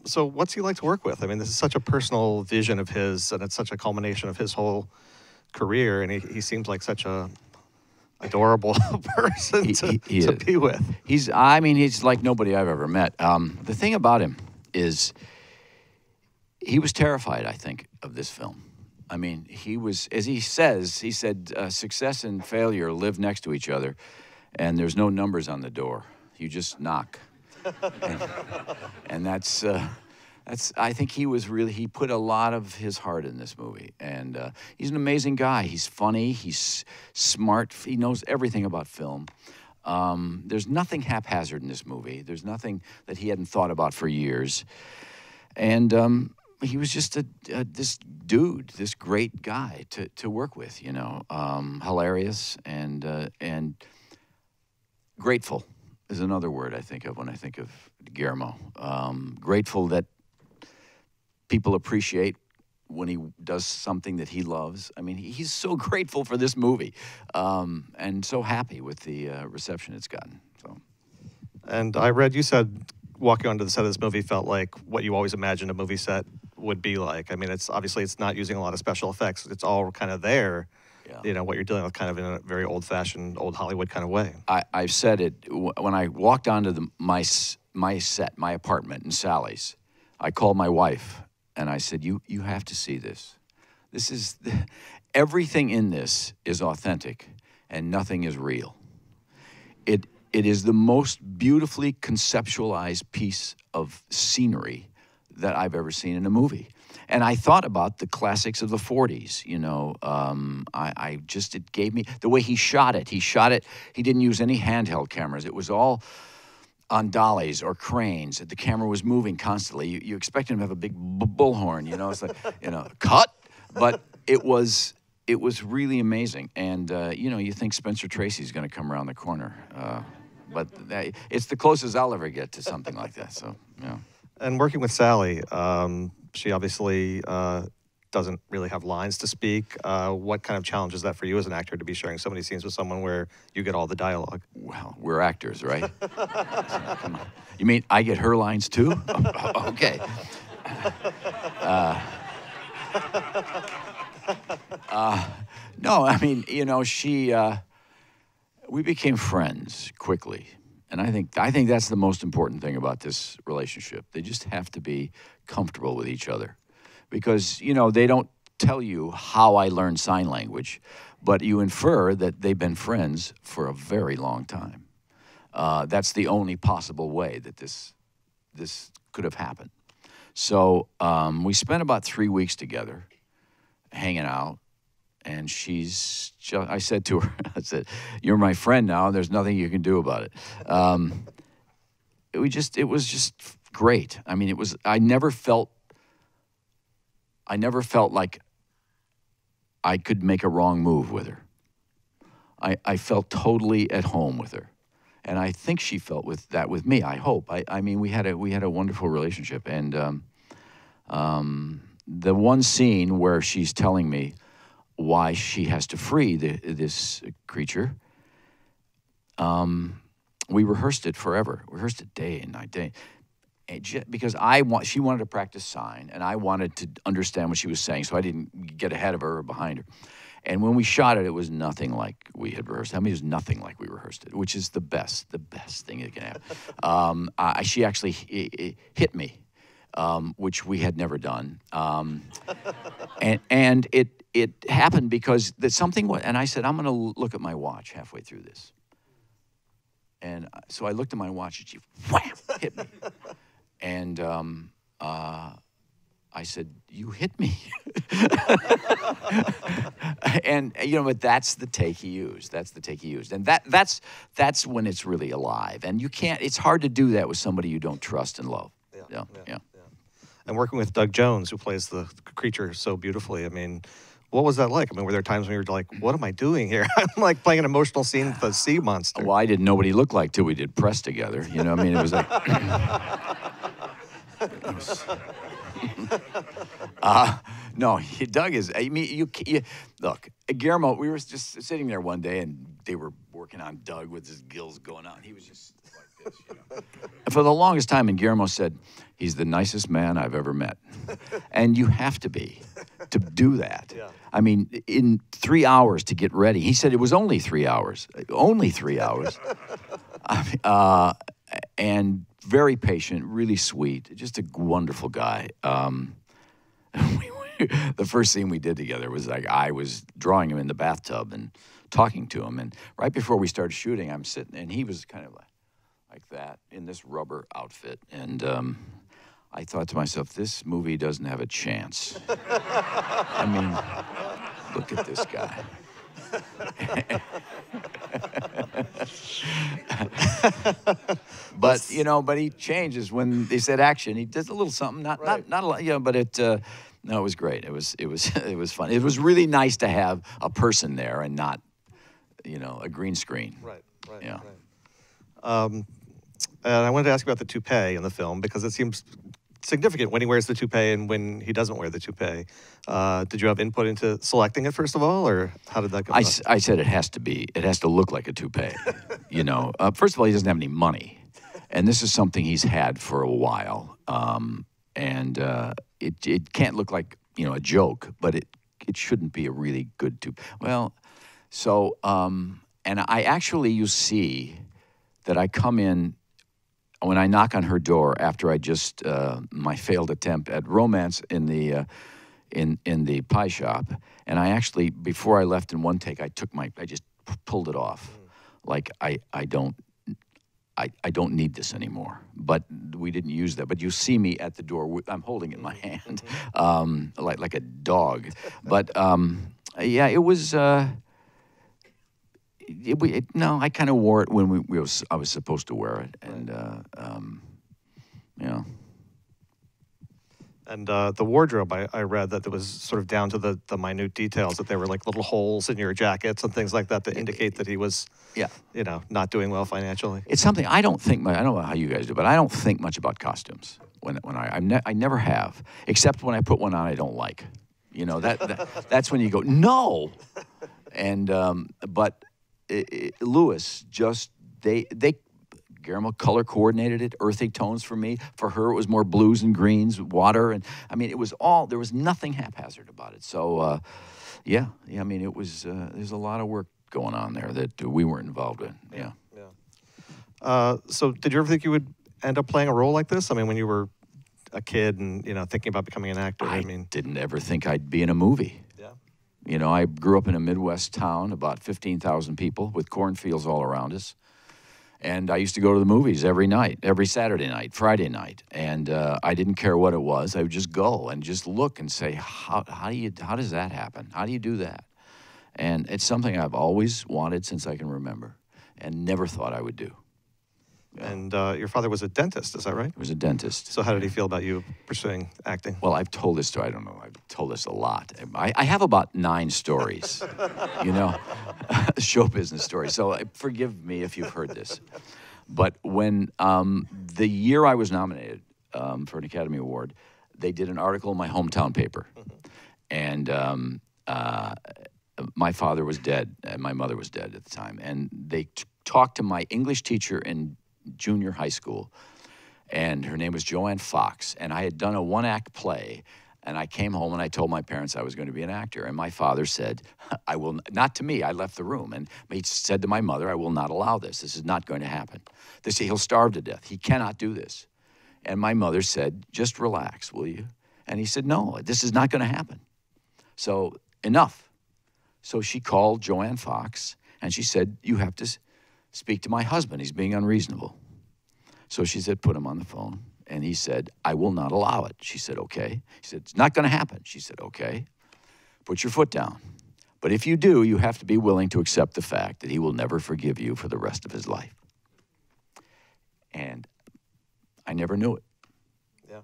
So what's he like to work with? I mean, this is such a personal vision of his, and it's such a culmination of his whole career, and he seems like such a adorable person to be with. I mean, he's like nobody I've ever met. The thing about him is he was terrified, I think, of this film. I mean, he was, as he said, success and failure live next to each other, and there's no numbers on the door. You just knock. and that's, I think he put a lot of his heart in this movie. And he's an amazing guy. He's funny, he's smart, he knows everything about film. There's nothing haphazard in this movie. There's nothing that he hadn't thought about for years. And he was just this dude, this great guy to work with, you know. Hilarious and grateful is another word I think of when I think of Guillermo. Grateful that people appreciate when he does something that he loves. I mean, he's so grateful for this movie, and so happy with the reception it's gotten. So. And I read you said walking onto the set of this movie felt like what you always imagined a movie set would be like. I mean, it's not using a lot of special effects. It's all kind of there. Yeah. You know, what you're dealing with kind of in a very old-fashioned, old Hollywood kind of way. I've said it. When I walked onto my set, my apartment in Sally's, I called my wife, and I said, you have to see this. Everything in this is authentic, and nothing is real. It is the most beautifully conceptualized piece of scenery that I've ever seen in a movie. And I thought about the classics of the 40s, you know. It gave me, the way he shot it, he didn't use any handheld cameras. It was all on dollies or cranes. The camera was moving constantly. You expect him to have a big bullhorn, you know. It's like, you know, cut. But it was really amazing. And, you know, you think Spencer Tracy's going to come around the corner. But it's the closest I'll ever get to something like that, so, yeah. And working with Sally, she obviously doesn't really have lines to speak. What kind of challenge is that for you as an actor to be sharing so many scenes with someone where you get all the dialogue? Well, we're actors, right? Come on. You mean I get her lines too? Okay. No, I mean, you know, we became friends quickly. And I think that's the most important thing about this relationship. They just have to be comfortable with each other. Because, you know, they don't tell you how I learned sign language, but you infer that they've been friends for a very long time. That's the only possible way that this could have happened. So we spent about 3 weeks together, hanging out. And I said to her, I said, "You're my friend now. There's nothing you can do about it." It was just great. I mean, I never felt like I could make a wrong move with her. I felt totally at home with her. And I think she felt with me, I hope. I mean, we had a wonderful relationship. And the one scene where she's telling me why she has to free this creature, we rehearsed it forever. We rehearsed it day and night, because she wanted to practice sign, and I wanted to understand what she was saying, so I didn't get ahead of her or behind her. And when we shot it, it was nothing like we had rehearsed. I mean, it was nothing like we rehearsed it, which is the best thing that can happen. She actually hit me, which we had never done. And it happened because and I said, I'm going to look at my watch halfway through this. And so I looked at my watch, and she wham, hit me. And I said, "You hit me." And, you know, but that's the take he used. And that's when it's really alive. And it's hard to do that with somebody you don't trust and love. Yeah. And working with Doug Jones, who plays the creature so beautifully, I mean, what was that like? I mean, were there times when you were like, what am I doing here? I'm like playing an emotional scene with a sea monster. Well, I didn't know what he looked like till we did press together. You know what I mean? It was like... No, Doug is... I mean, look, Guillermo, we were just sitting there one day, and they were working on Doug with his gills going out. He was just like this, you know. For the longest time, and Guillermo said, he's the nicest man I've ever met. And you have to be to do that. Yeah. I mean, in 3 hours to get ready. He said it was only 3 hours. Only 3 hours. And very patient, really sweet, just a wonderful guy. The first scene we did together was like I was drawing him in the bathtub and talking to him. And right before we started shooting, I'm sitting, and he was kind of like that in this rubber outfit. And I thought to myself, this movie doesn't have a chance. I mean, look at this guy. But you know, but he changes when they said action. He does a little something, not a lot, you know. But no, it was great. It was fun. It was really nice to have a person there and not, you know, a green screen. Right. Yeah. And I wanted to ask you about the toupee in the film because it seems significant when he wears the toupee and when he doesn't wear the toupee. Did you have input into selecting it first of all, or how did that go? I said it has to look like a toupee. You know, first of all, he doesn't have any money, and this is something he's had for a while, and it can't look like, you know, a joke, but it shouldn't be a really good toupee. Well, so and I actually, you see that I come in. When I knock on her door after I just my failed attempt at romance in the pie shop, and I actually, before I left in one take, I just pulled it off, like I don't need this anymore. But we didn't use that. But you see me at the door. I'm holding it in my hand, like a dog. But yeah, it was. No, I kind of wore it when I was supposed to wear it, and yeah. And the wardrobe, I read that it was sort of down to the minute details, that there were like little holes in your jackets and things like that to indicate that he was, you know, not doing well financially. It's something I don't think. I don't know how you guys do, but I don't think much about costumes when I never have, except when I put one on I don't like. You know, that's when you go no, and but. Lewis Guillermo color coordinated it, earthy tones for me. For her, it was more blues and greens, water, and I mean, it was all, there was nothing haphazard about it. So, yeah, I mean, it was, there's a lot of work going on there that we weren't involved in. Yeah. So did you ever think you would end up playing a role like this? I mean, when you were a kid and, you know, thinking about becoming an actor, I mean, didn't ever think I'd be in a movie. You know, I grew up in a Midwest town, about 15,000 people, with cornfields all around us. And I used to go to the movies every night, every Saturday night, Friday night. And I didn't care what it was. I would just go and just look and say, how does that happen? How do you do that? And it's something I've always wanted since I can remember and never thought I would do. And your father was a dentist, is that right? He was a dentist. So how did he feel about you pursuing acting? Well, I've told this story, I don't know, I've told this a lot. I have about 9 stories, you know, show business stories. So forgive me if you've heard this. But when the year I was nominated for an Academy Award, they did an article in my hometown paper. And my father was dead, and my mother was dead at the time. And they talked to my English teacher in junior high school, and her name was Joanne Fox, and I had done a 1-act play, and I came home and I told my parents I was going to be an actor, and my father said, I will not, to me, I left the room, and he said to my mother, I will not allow this. This is not going to happen. He'll starve to death. He cannot do this. And my mother said, just relax, will you? And he said, no, this is not going to happen. So enough. So she called Joanne Fox, and she said, you have to speak to my husband. He's being unreasonable. So she said, put him on the phone. And he said, I will not allow it. She said, okay. He said, it's not going to happen. She said, okay. Put your foot down. But if you do, you have to be willing to accept the fact that he will never forgive you for the rest of his life. And I never knew it. Yeah.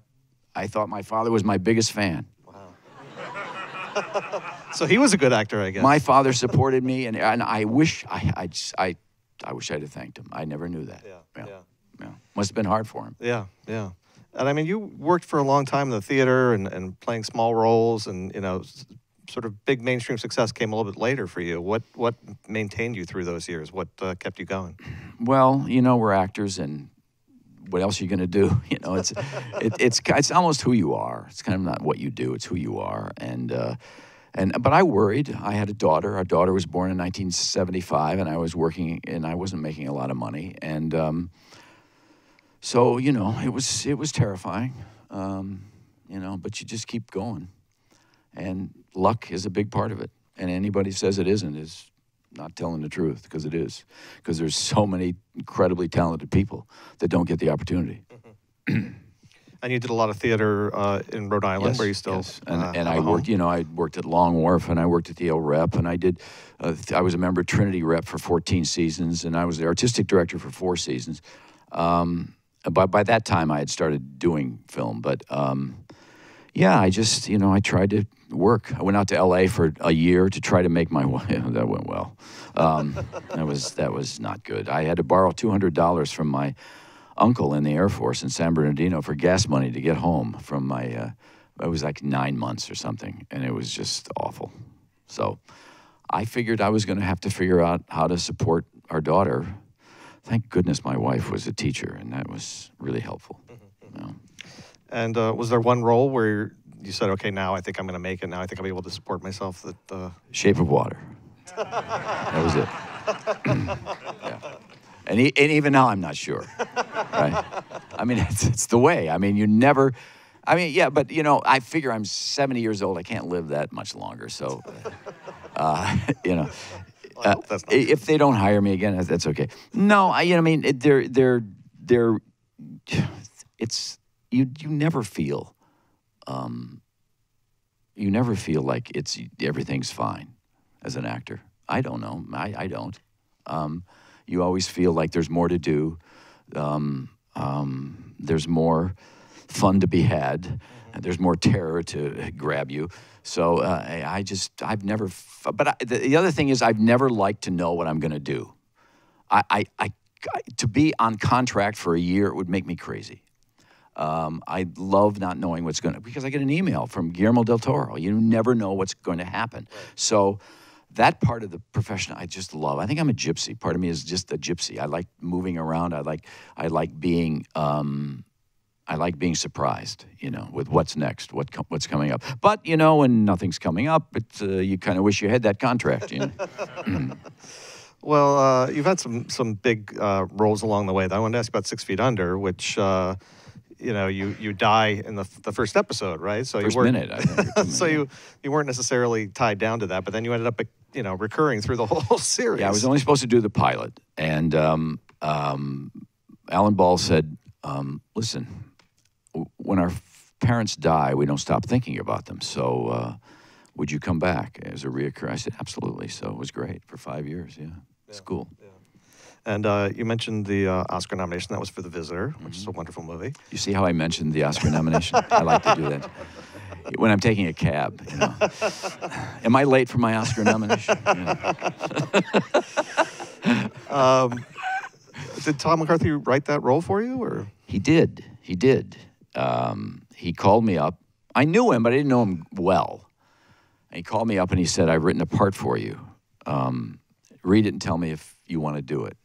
I thought my father was my biggest fan. Wow. So he was a good actor, I guess. My father supported me, and I wish I wish I'd have thanked him. I never knew that. Yeah. Must have been hard for him. Yeah. And I mean, you worked for a long time in the theater and playing small roles and, you know, sort of big mainstream success came a little bit later for you. What maintained you through those years? What kept you going? Well, we're actors, and what else are you going to do? It's almost who you are. It's kind of not what you do; it's who you are. But I worried. I had a daughter. Our daughter was born in 1975, and I was working, and I wasn't making a lot of money, and so it was terrifying. But you just keep going, and luck is a big part of it. And anybody says it isn't is not telling the truth, because it is. Because there's so many incredibly talented people that don't get the opportunity. Mm-hmm. And you did a lot of theater in Rhode Island, yes, where you still yes. And I worked, I worked at Long Wharf, and I worked at the Yale Rep, and I did. I was a member of Trinity Rep for 14 seasons, and I was the artistic director for 4 seasons. By that time, I had started doing film, but I just, I tried to work. I went out to L.A. for a year to try to make my way. That went well. That was not good. I had to borrow $200 from my uncle in the Air Force in San Bernardino for gas money to get home from my, it was like 9 months or something, and it was just awful. So I figured I was going to have to figure out how to support our daughter. Thank goodness my wife was a teacher, and that was really helpful. And was there one role where you said, okay, now I think I'm going to make it, now I think I'll be able to support myself? Shape of Water. That was it. Yeah. And even now, I'm not sure, right? I mean, it's the way. I mean, you never... I mean, yeah, but, I figure I'm 70 years old. I can't live that much longer, so, if they don't hire me again, that's okay. No, you never feel... you never feel like everything's fine as an actor. I don't know. I don't. You always feel like there's more to do. There's more fun to be had. And there's more terror to grab you. So I've never. But the other thing is, I've never liked to know what I'm going to do. To be on contract for a year, it would make me crazy. I love not knowing what's going to, because I get an email from Guillermo del Toro. You never know what's going to happen. Right. So that part of the profession I just love. I think I'm a gypsy. Part of me is just a gypsy. I like moving around. I like being surprised, with what's next, what's coming up. But, when nothing's coming up, you kind of wish you had that contract, Well, you've had some big roles along the way. I wanted to ask about 6 Feet Under, which you die in the first episode, right? So first you weren't, minute, I think. So you weren't necessarily tied down to that, but then you ended up recurring through the whole series. Yeah, I was only supposed to do the pilot, and Alan Ball said, "Listen, when our parents die, we don't stop thinking about them. So would you come back as a reoccurring?" I said, "Absolutely." So it was great for 5 years. Yeah, it's cool. Yeah. And you mentioned the Oscar nomination. That was for The Visitor, which is a wonderful movie. You see how I mentioned the Oscar nomination? I like to do that. When I'm taking a cab, Am I late for my Oscar nomination? Did Tom McCarthy write that role for you, or? He did. He called me up. I knew him, but I didn't know him well. And he called me up and he said, "I've written a part for you. Read it and tell me if you want to do it."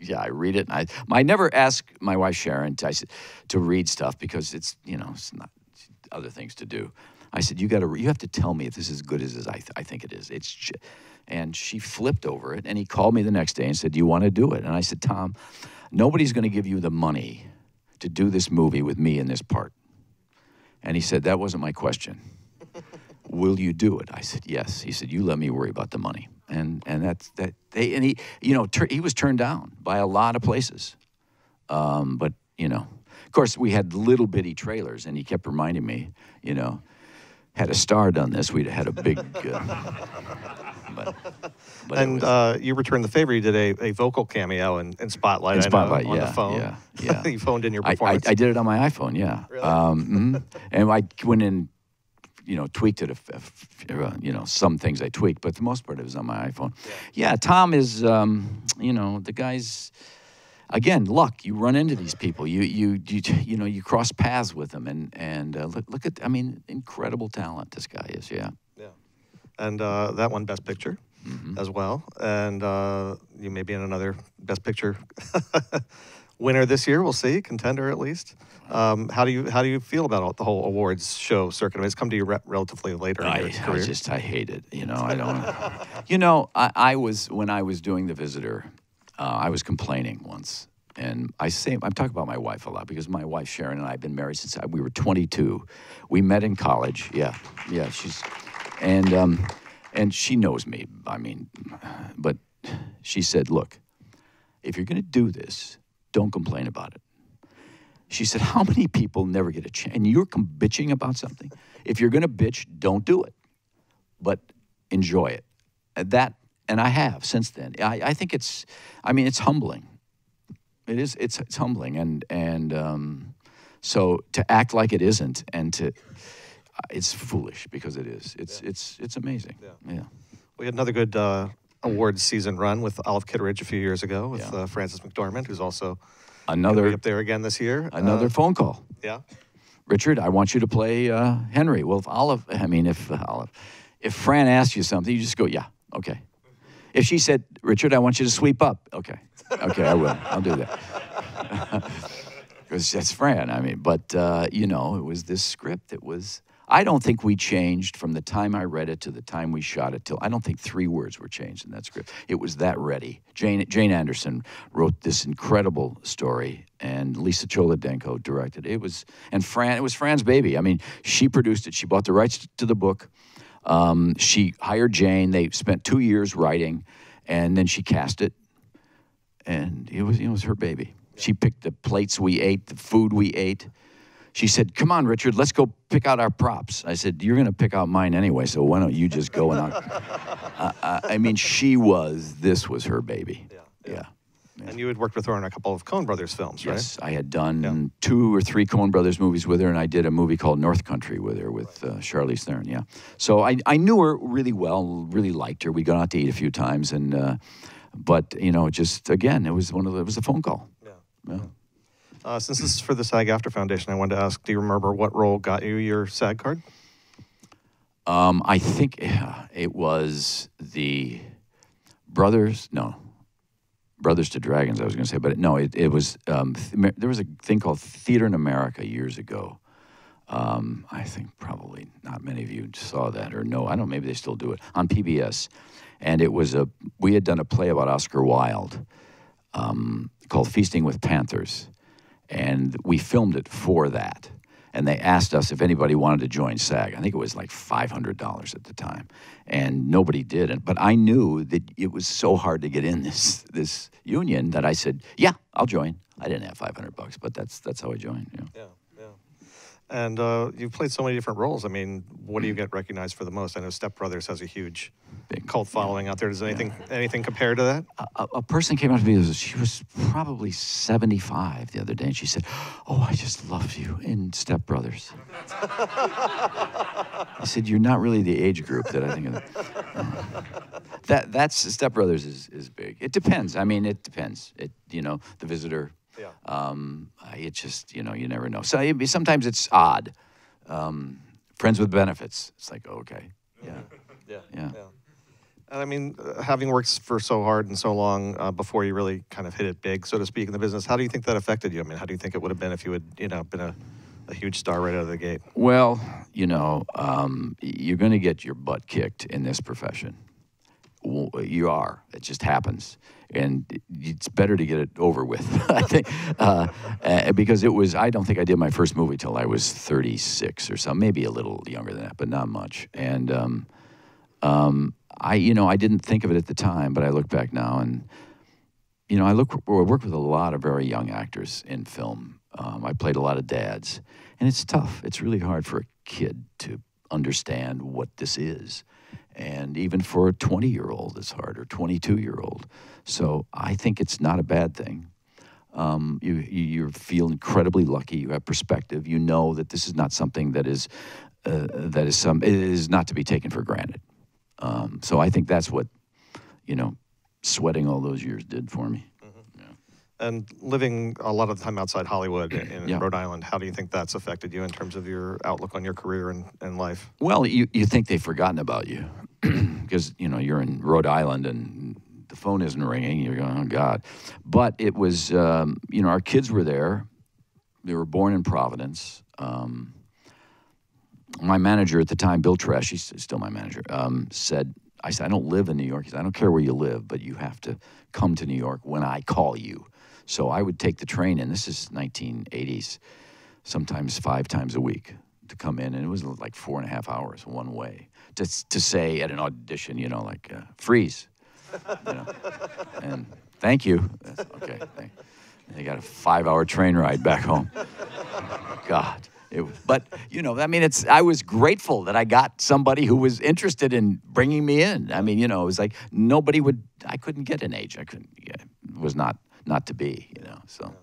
Yeah, I read it. And I never ask my wife Sharon to read stuff, because it's not other things to do. I said, you have to tell me if this is as good as I think it is. And she flipped over it, and he called me the next day and said, "Do you want to do it?" And I said, "Tom, nobody's going to give you the money to do this movie with me in this part." And he said, "That wasn't my question. Will you do it?" I said, "Yes." He said, "You let me worry about the money." And that's that. He was turned down by a lot of places, but of course we had little bitty trailers, and he kept reminding me, had a star done this, we'd have had a big. But you returned the favor. You did a vocal cameo in Spotlight. In Spotlight, on the phone. Yeah. You phoned in your performance. I did it on my iPhone. Yeah. Really? And I went in. Tweaked it, some things I tweaked, but the most part it was on my iPhone. Yeah, Tom is, the guy's, again, luck. You run into these people. You cross paths with them, and look at, incredible talent this guy is, yeah. And that won Best Picture as well. And you may be in another Best Picture winner this year. We'll see, contender at least. How do you feel about the whole awards show circuit? I mean, it's come to you relatively later in your career. I hate it. You know, I don't. You know, I was when I was doing The Visitor, I was complaining once, and I'm talking about my wife a lot because my wife Sharon and I have been married since we were 22. We met in college. Yeah, she's, and she knows me. I mean, but she said, look, if you're going to do this, don't complain about it. She said, how many people never get a chance? And you're bitching about something. If you're going to bitch, don't do it. But enjoy it. And I have since then. I think it's humbling. It is, it's humbling. And so to act like it isn't and it's foolish because it is. It's amazing. Yeah. We had another good awards season run with Olive Kitteridge a few years ago with Frances McDormand, who's also another up there again this year. Another phone call. Yeah. Richard, I want you to play Henry. Well, if Fran asked you something, you just go, yeah, okay. If she said, Richard, I want you to sweep up, okay, I will. I'll do that. Because that's Fran. I mean, but you know, it was this script that was. I don't think we changed from the time I read it to the time we shot it till I don't think 3 words were changed in that script. It was that ready. Jane Anderson wrote this incredible story, and Lisa Cholodenko directed it. It was Fran's baby. I mean, she produced it. She bought the rights to the book. She hired Jane. They spent 2 years writing, and then she cast it, and it was her baby. She picked the plates we ate, the food we ate. She said, come on, Richard, let's go pick out our props. I said, you're going to pick out mine anyway, so why don't you just go and I mean, this was her baby. Yeah. And you had worked with her on a couple of Coen Brothers films, right? Yes, I had done 2 or 3 Coen Brothers movies with her, and I did a movie called North Country with her, with Charlize Theron, yeah. So I knew her really well, really liked her. We'd gone out to eat a few times, and but, you know, just, again, it was a phone call. Yeah. Since this is for the SAG-AFTRA Foundation, I wanted to ask, do you remember what role got you your SAG card? I think it was the Brothers to Dragons, I was going to say, but no, it was, there was a thing called Theater in America years ago. I think probably not many of you saw that or know. I don't know, maybe they still do it, on PBS. And it was we had done a play about Oscar Wilde called Feasting with Panthers. And we filmed it for that. And they asked us if anybody wanted to join SAG. I think it was like $500 at the time. And nobody did. But I knew that it was so hard to get in this union that I said, yeah, I'll join. I didn't have $500, but that's how I joined. Yeah. And you've played so many different roles. I mean, what do you get recognized for the most? I know Stepbrothers has a huge cult following out there. Does anything compare to that? A person came up to me, she was probably 75 the other day, and she said, oh, I just love you in Stepbrothers. I said, you're not really the age group that I think of. That's Stepbrothers is big. It depends. I mean, it depends. The Visitor. Yeah. It just, you never know. So sometimes it's odd. Friends with Benefits. It's like, okay. Yeah. And I mean, having worked for so hard and so long before you really kind of hit it big, so to speak, in the business, how do you think that affected you? I mean, how do you think it would have been if you had, been a huge star right out of the gate? Well, you're going to get your butt kicked in this profession. You are. It just happens. And it's better to get it over with, I think, because I don't think I did my first movie till I was 36 or something, maybe a little younger than that, but not much. And I didn't think of it at the time, but I look back now, and I work with a lot of very young actors in film. I played a lot of dads, and it's tough. It's really hard for a kid to understand what this is. And even for a 20-year-old, it's hard, or 22-year-old. So I think it's not a bad thing. You feel incredibly lucky. You have perspective. You know that this is not something it is not to be taken for granted. So I think that's what, sweating all those years did for me. Mm-hmm. Yeah. And living a lot of the time outside Hollywood in Rhode Island, how do you think that's affected you in terms of your outlook on your career and life? Well, you think they've forgotten about you. because you're in Rhode Island and the phone isn't ringing. You're going, oh God. But it was, our kids were there. They were born in Providence. My manager at the time, Bill Tresh, he's still my manager, said, I said, I don't live in New York. He said, I don't care where you live, but you have to come to New York when I call you. So I would take the train in. This is 1980s, sometimes 5 times a week to come in. And it was like 4.5 hours one way to say at an audition, freeze, and thank you. Okay. They got a 5-hour train ride back home. God. I was grateful that I got somebody who was interested in bringing me in. I mean, it was like I couldn't get an agent. It was not to be, so.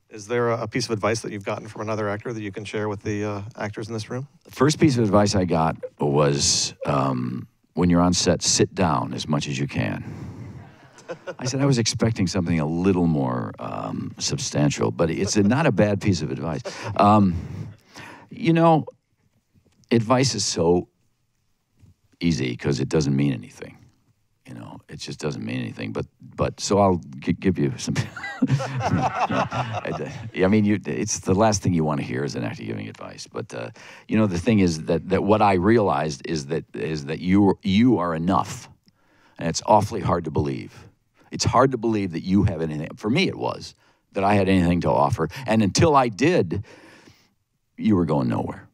Is there a piece of advice that you've gotten from another actor that you can share with the actors in this room? The first piece of advice I got was, when you're on set, sit down as much as you can. I said I was expecting something a little more substantial, but it's not a bad piece of advice. Advice is so easy because it doesn't mean anything. It just doesn't mean anything. But so I'll give you some. It's the last thing you want to hear is an actor giving advice. But the thing is that what I realized is that you are enough, and it's awfully hard to believe. It's hard to believe that you have anything. For me, it was that I had anything to offer, and until I did, you were going nowhere.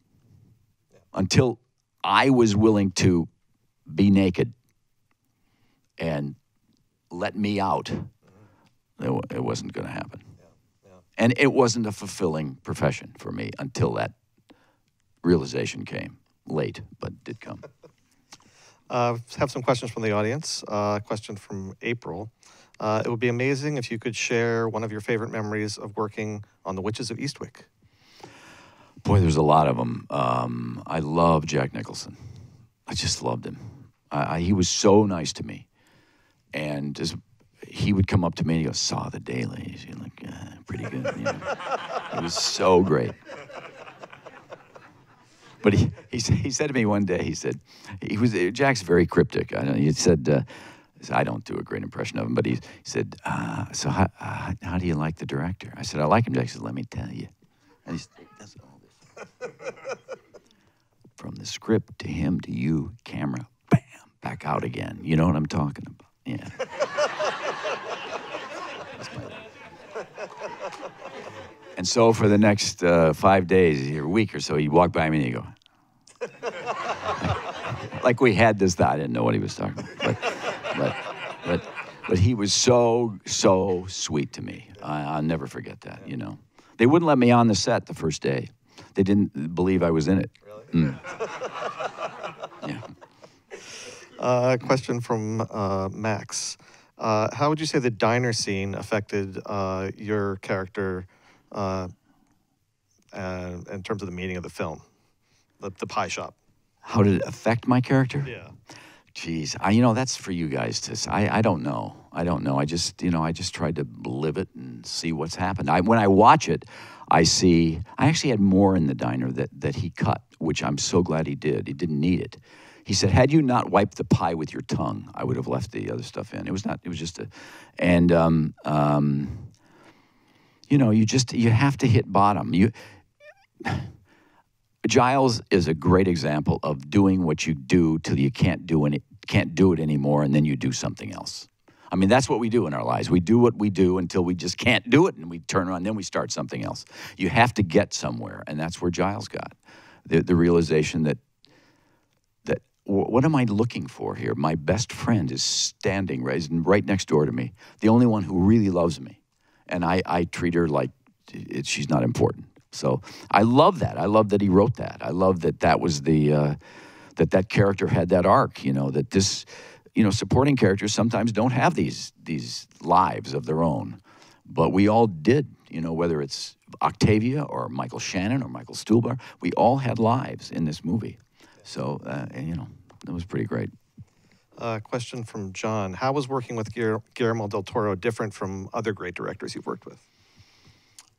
Yeah. Until I was willing to be naked and let me out, it wasn't going to happen. Yeah. Yeah. And it wasn't a fulfilling profession for me until that realization came. Late, but did come. Have some questions from the audience. Question from April. It would be amazing if you could share one of your favorite memories of working on The Witches of Eastwick. Boy, there's a lot of them. I love Jack Nicholson. I just loved him. He was so nice to me. And he would come up to me and he goes, saw the dailies. You're like, pretty good. It was so great. But he said to me one day, Jack's very cryptic. He said, I don't do a great impression of him, but he said, so how do you like the director? I said, I like him. Jack said, let me tell you. And he does all this. From the script to him to you, camera, bam, back out again. You know what I'm talking about? Yeah. That's my life. And so for the next 5 days, a week or so, he'd walk by me and he'd go, like we had this thought. I didn't know what he was talking about. But he was so sweet to me. I'll never forget that, They wouldn't let me on the set the first day. They didn't believe I was in it. Really? Yeah. Question from Max. How would you say the diner scene affected your character in terms of the meaning of the film? The pie shop. How did it affect my character? Yeah. Geez, that's for you guys to say. I don't know. I just tried to live it and see what's happened. When I watch it, I actually had more in the diner that he cut, which I'm so glad he did. He didn't need it. He said, had you not wiped the pie with your tongue, I would have left the other stuff in. It was just and you have to hit bottom. Giles is a great example of doing what you do till you can't do it anymore, and then you do something else. I mean, that's what we do in our lives. We do what we do until we just can't do it, and we turn around, and then we start something else. You have to get somewhere, and that's where Giles got. The realization that what am I looking for here? My best friend is standing right next door to me, the only one who really loves me, and I treat her like she's not important. So I love that. I love that he wrote that. I love that was that character had that arc, that this, supporting characters sometimes don't have these lives of their own. But we all did, whether it's Octavia or Michael Shannon or Michael Stuhlbarg, we all had lives in this movie. So, it was pretty great. Question from John. How was working with Guillermo del Toro different from other great directors you've worked with?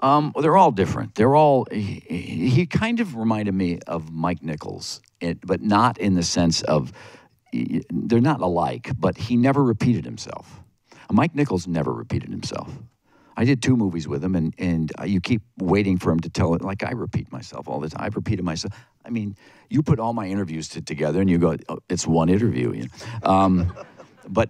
Well, they're all different. He kind of reminded me of Mike Nichols, but not in the sense of they're not alike, but he never repeated himself. Mike Nichols never repeated himself. I did 2 movies with him, and you keep waiting for him to tell it. Like, I repeat myself all the time. I've repeated myself. I mean, you put all my interviews together, and you go, oh, it's one interview. You know? But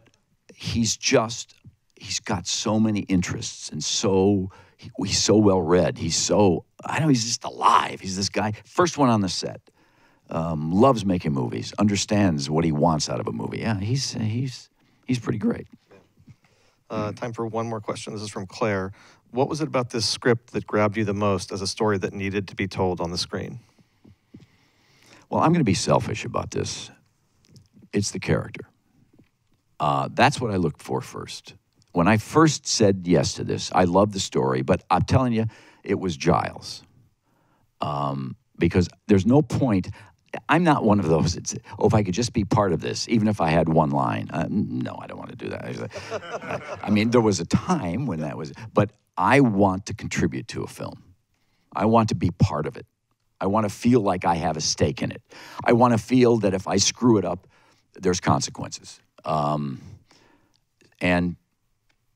he's got so many interests, and he's so well-read. He's just alive. He's this guy, first one on the set. Loves making movies, understands what he wants out of a movie. Yeah, he's pretty great. Time for one more question. This is from Claire. What was it about this script that grabbed you the most as a story that needed to be told on the screen? Well, I'm going to be selfish about this. It's the character. That's what I looked for first. When I first said yes to this, I loved the story, but I'm telling you, it was Giles. Because there's no point. I'm not one of those that say, oh, if I could just be part of this, even if I had one line. No, I don't want to do that. I mean, there was a time when that was, but I want to contribute to a film. I want to be part of it. I want to feel like I have a stake in it. I want to feel that if I screw it up, there's consequences. And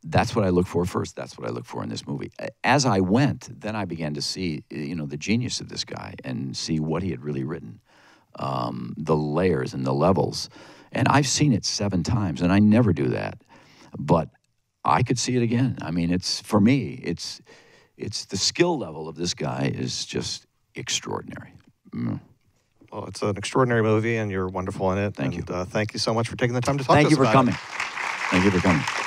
that's what I look for first. That's what I look for in this movie. As I went, then I began to see, the genius of this guy and see what he had really written. The layers and the levels. And I've seen it 7 times, and I never do that. But I could see it again. I mean, for me, it's the skill level of this guy is just extraordinary. Well, it's an extraordinary movie, and you're wonderful in it. Thank you. Thank you so much for taking the time to talk to us about it. Thank you for coming. Thank you for coming.